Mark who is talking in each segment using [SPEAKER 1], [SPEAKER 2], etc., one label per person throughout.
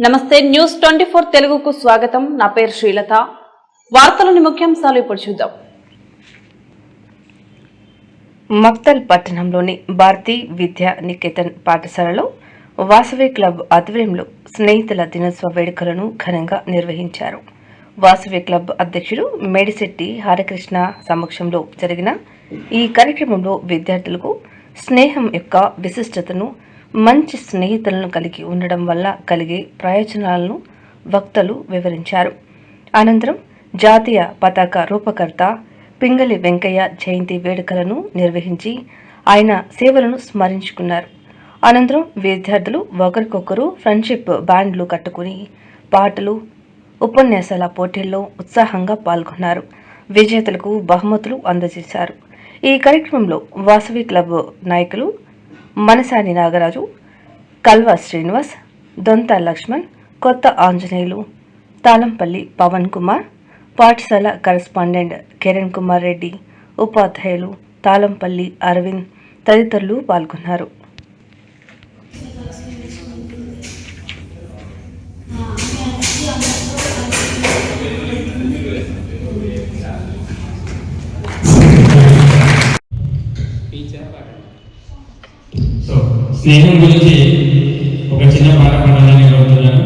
[SPEAKER 1] నమస్తే న్యూస్ 24 తెలుగుకు స్వాగతం. నా పేరు శ్రీలత. వార్తలోని ముఖ్యాంశాలు ఇప్పుడు చూద్దాం. మక్తల్ పట్టణంలోని భారతీ విద్యా నికేతన్ పాఠశాలలో వాసవి క్లబ్ ఆధ్వర్యంలో స్నేహితుల దినోత్సవ వేడుకలను ఘనంగా నిర్వహించారు. వాసవి క్లబ్ అధ్యక్షుడు మేడిశెట్టి హరికృష్ణ సమక్షంలో జరిగిన ఈ కార్యక్రమంలో విద్యార్థులకు స్నేహం యొక్క విశిష్టతను, మంచి స్నేహితులను కలిగి ఉండడం వల్ల కలిగే ప్రయోజనాలను వక్తలు వివరించారు. అనంతరం జాతీయ పతాక రూపకర్త పింగళి వెంకయ్య జయంతి వేడుకలను నిర్వహించి ఆయన సేవలను స్మరించుకున్నారు. అనంతరం విద్యార్థులు ఒకరికొకరు ఫ్రెండ్షిప్ బ్యాండ్లు కట్టుకుని పాటలు, ఉపన్యాసాల పోటీల్లో ఉత్సాహంగా పాల్గొన్నారు. విజేతలకు బహుమతులు అందజేశారు. ఈ కార్యక్రమంలో వాసవి క్లబ్ నాయకులు మనసాని నాగరాజు, కల్వా శ్రీనివాస్, దొంత లక్ష్మణ్, కొత్త ఆంజనేయులు, తాళంపల్లి పవన్ కుమార్, పాఠశాల కరెస్పాండెంట్ కిరణ్ కుమార్ రెడ్డి, ఉపాధ్యాయులు తాళంపల్లి అరవింద్ తదితరులు పాల్గొన్నారు.
[SPEAKER 2] స్నేహం గురించి ఒక చిన్న పాట పాడాలని కోరుతున్నాను.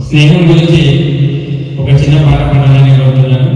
[SPEAKER 2] స్నేహం గురించి ఒక చిన్న పాట పాడాలని కోరుతున్నాను.